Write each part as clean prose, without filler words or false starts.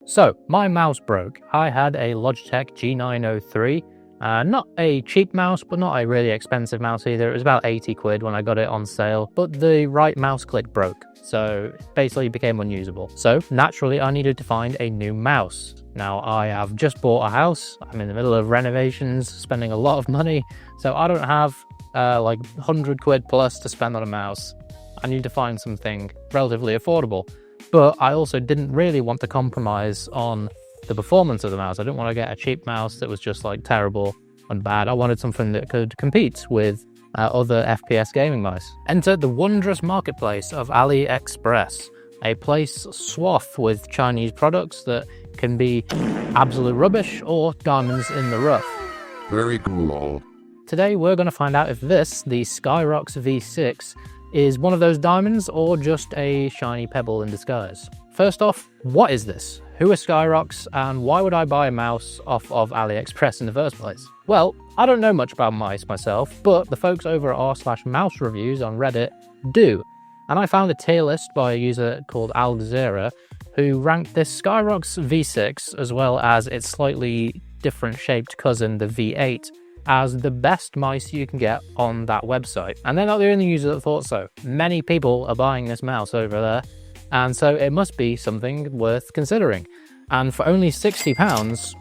So, my mouse broke. I had a Logitech G903. Not a cheap mouse, but not a really expensive mouse either. It was about 80 quid when I got it on sale, but the right mouse click broke. So it basically became unusable. So naturally I needed to find a new mouse. Now I have just bought a house. I'm in the middle of renovations, spending a lot of money. So I don't have like 100 quid plus to spend on a mouse. I need to find something relatively affordable. But I also didn't really want to compromise on the performance of the mouse. I didn't want to get a cheap mouse that was just like terrible and bad. I wanted something that could compete with other FPS gaming mice. Enter the wondrous marketplace of AliExpress, a place swath with Chinese products that can be absolute rubbish or diamonds in the rough. Very cool. Today we're going to find out if this, the Scyrox V6, is one of those diamonds or just a shiny pebble in disguise. First off, what is this? Who is Scyrox and why would I buy a mouse off of AliExpress in the first place? Well, I don't know much about mice myself, but the folks over at r/mouse reviews on Reddit do. And I found a tier list by a user called Alzera who ranked this Scyrox V6 as well as its slightly different shaped cousin, the V8, as the best mice you can get on that website. And they're not the only user that thought so. Many people are buying this mouse over there, and so it must be something worth considering. And for only £60,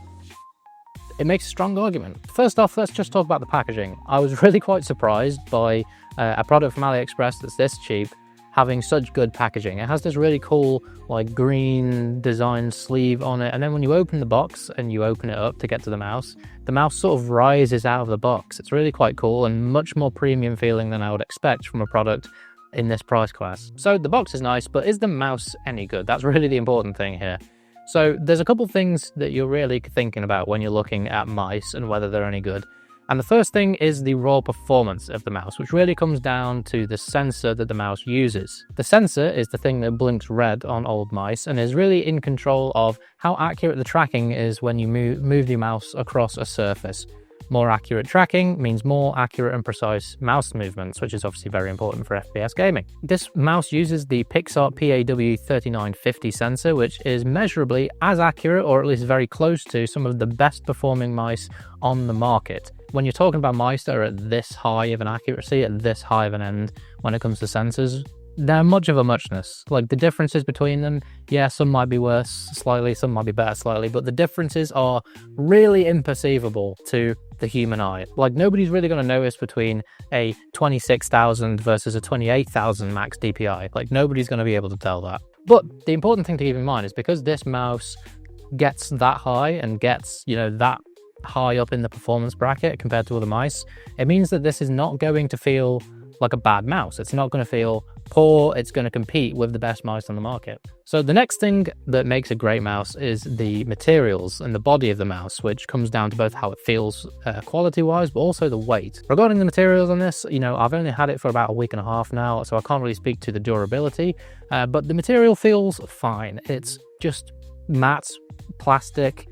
it makes a strong argument. First off, let's just talk about the packaging. I was really quite surprised by a product from AliExpress that's this cheap having such good packaging. It has this really cool like green design sleeve on it, and then when you open the box and you open it up to get to the mouse sort of rises out of the box. It's really quite cool and much more premium feeling than I would expect from a product in this price class. So the box is nice, but is the mouse any good? That's really the important thing here. So there's a couple things that you're really thinking about when you're looking at mice and whether they're any good. And the first thing is the raw performance of the mouse, which really comes down to the sensor that the mouse uses. The sensor is the thing that blinks red on old mice and is really in control of how accurate the tracking is when you move the mouse across a surface. More accurate tracking means more accurate and precise mouse movements, which is obviously very important for FPS gaming. This mouse uses the Pixar PAW3950 sensor, which is measurably as accurate, or at least very close to, some of the best performing mice on the market. When you're talking about mice that are at this high of an accuracy, at this high of an end when it comes to sensors, they're much of a muchness. Like the differences between them, yeah, some might be worse slightly, some might be better slightly, but the differences are really imperceivable to the human eye. Like nobody's really going to notice between a 26,000 versus a 28,000 max DPI. Like nobody's going to be able to tell that. But the important thing to keep in mind is because this mouse gets that high and gets, that high up in the performance bracket compared to other mice, it means that this is not going to feel like a bad mouse. It's not going to feel poor. It's going to compete with the best mice on the market. So the next thing that makes a great mouse is the materials and the body of the mouse, which comes down to both how it feels quality-wise, but also the weight. Regarding the materials on this, I've only had it for about a week and a half now, so I can't really speak to the durability, but the material feels fine. It's just matte plastic.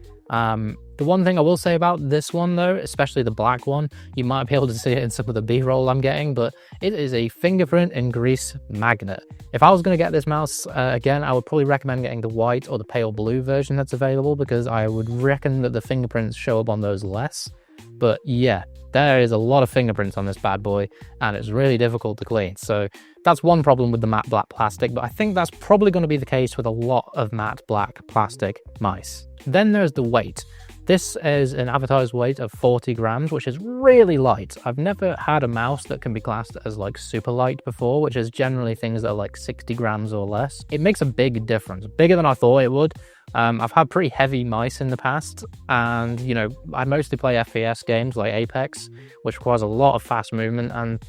The one thing I will say about this one though, especially the black one, you might be able to see it in some of the B-roll I'm getting, but it is a fingerprint and grease magnet. If I was going to get this mouse again, I would probably recommend getting the white or the pale blue version that's available, because I would reckon that the fingerprints show up on those less. But yeah, there is a lot of fingerprints on this bad boy and it's really difficult to clean. So that's one problem with the matte black plastic, but I think that's probably going to be the case with a lot of matte black plastic mice. Then there's the weight. This is an advertised weight of 40 grams, which is really light. I've never had a mouse that can be classed as like super light before, which is generally things that are like 60 grams or less. It makes a big difference, bigger than I thought it would. I've had pretty heavy mice in the past, and I mostly play FPS games like Apex, which requires a lot of fast movement, and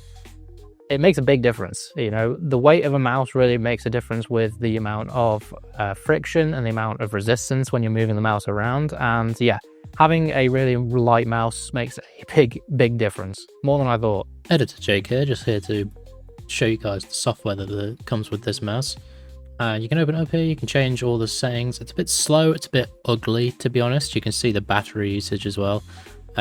it makes a big difference. The weight of a mouse really makes a difference with the amount of friction and the amount of resistance when you're moving the mouse around. And yeah, having a really light mouse makes a big difference, more than I thought. Editor Jake here, just here to show you guys the software that comes with this mouse. You can open it up here, you can change all the settings. It's a bit slow, it's a bit ugly to be honest. You can see the battery usage as well.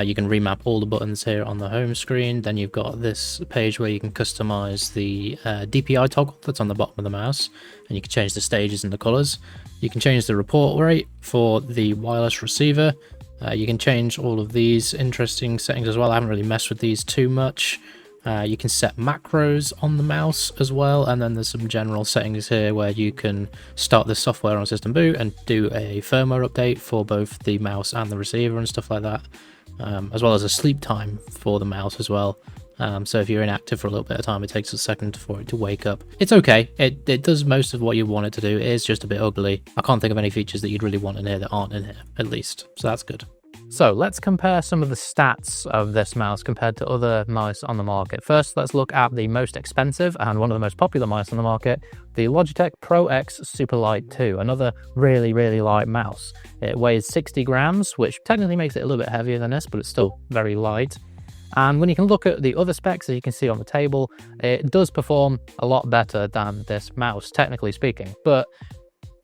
You can remap all the buttons here on the home screen. Then you've got this page where you can customize the DPI toggle that's on the bottom of the mouse, and you can change the stages and the colors. You can change the report rate for the wireless receiver. You can change all of these interesting settings as well. I haven't really messed with these too much. You can set macros on the mouse as well, and then there's some general settings here where you can start the software on system boot and do a firmware update for both the mouse and the receiver and stuff like that, as well as a sleep time for the mouse as well. So if you're inactive for a little bit of time, it takes a second for it to wake up. It's okay. It does most of what you want it to do. It is just a bit ugly. I can't think of any features that you'd really want in here that aren't in here, at least. So that's good. So let's compare some of the stats of this mouse compared to other mice on the market. First, let's look at the most expensive and one of the most popular mice on the market, the Logitech Pro X Superlight 2, another really, really light mouse. It weighs 60 grams, which technically makes it a little bit heavier than this, but it's still very light. And when you can look at the other specs that you can see on the table, it does perform a lot better than this mouse, technically speaking, but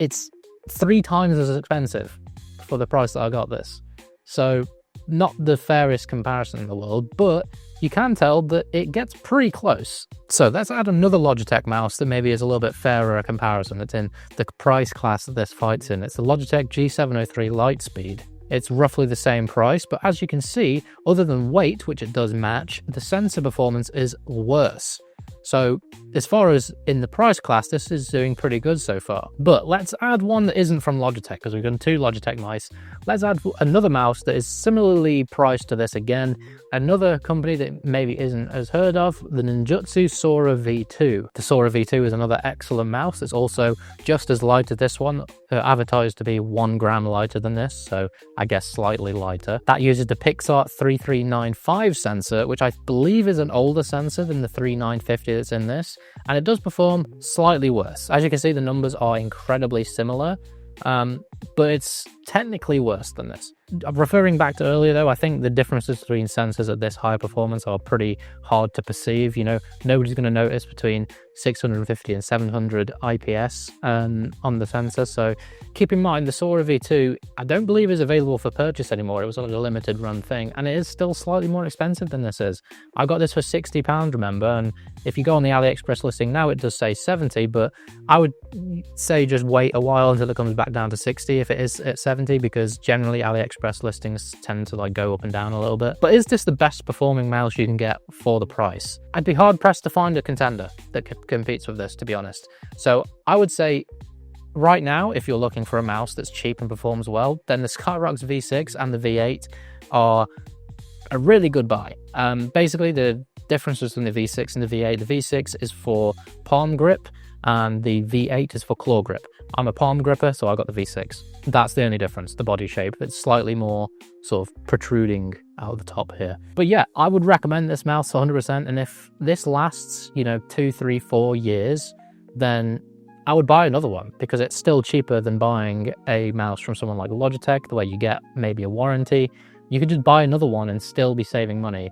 it's 3 times as expensive for the price that I got this. So not the fairest comparison in the world, but you can tell that it gets pretty close. So let's add another Logitech mouse that maybe is a little bit fairer a comparison. It's in the price class that this fights in. It's the Logitech G703 Lightspeed. It's roughly the same price, but as you can see, other than weight, which it does match, the sensor performance is worse. So as far as in the price class, this is doing pretty good so far. But let's add one that isn't from Logitech, because we've done 2 Logitech mice. Let's add another mouse that is similarly priced to this again. Another company that maybe isn't as heard of, the Ninjutsu Sora V2. The Sora V2 is another excellent mouse. It's also just as light as this one, advertised to be 1 gram lighter than this, so I guess slightly lighter. That uses the Pixart 3395 sensor, which I believe is an older sensor than the 3950 that's in this, and it does perform slightly worse. As you can see, the numbers are incredibly similar, but it's technically worse than this. Referring back to earlier though, I think the differences between sensors at this high performance are pretty hard to perceive. You know, nobody's going to notice between 650 and 700 IPS on the sensor. So keep in mind, the Sora V2, I don't believe is available for purchase anymore. It was like a limited run thing, and it is still slightly more expensive than this is. I got this for £60, remember, and if you go on the AliExpress listing now, it does say 70, but I would say just wait a while until it comes back down to 60 if it is at 70, because generally AliExpress listings tend to like go up and down a little bit. But is this the best performing mouse you can get for the price? I'd be hard pressed to find a contender that competes with this, to be honest. So I would say right now, if you're looking for a mouse that's cheap and performs well, then the Scyrox V6 and the V8 are a really good buy. Basically, the differences between the V6 and the V8, the V6 is for palm grip and the V8 is for claw grip. I'm a palm gripper, so I got the V6. That's the only difference, the body shape. It's slightly more sort of protruding out of the top here. But yeah, I would recommend this mouse 100%, and if this lasts, you know, 2, 3, 4 years, then I would buy another one, because it's still cheaper than buying a mouse from someone like Logitech, the way you get maybe a warranty. You could just buy another one and still be saving money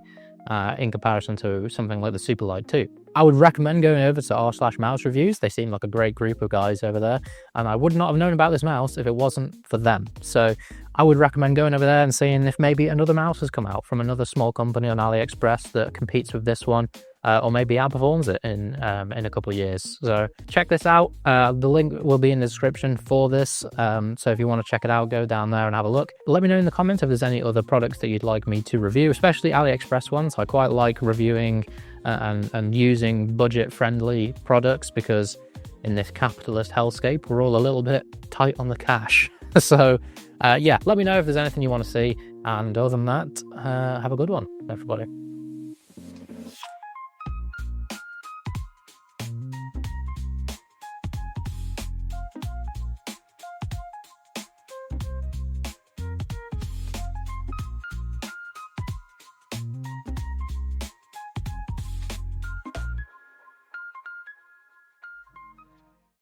in comparison to something like the Superlight 2. I would recommend going over to r/mouse reviews. They seem like a great group of guys over there, and I would not have known about this mouse if it wasn't for them. So I would recommend going over there and seeing if maybe another mouse has come out from another small company on AliExpress that competes with this one, or maybe outperforms it in a couple of years. So check this out. The link will be in the description for this. So if you want to check it out, go down there and have a look. Let me know in the comments if there's any other products that you'd like me to review, especially AliExpress ones. I quite like reviewing and using budget-friendly products, because in this capitalist hellscape, we're all a little bit tight on the cash. So yeah, let me know if there's anything you want to see. And other than that, have a good one, everybody.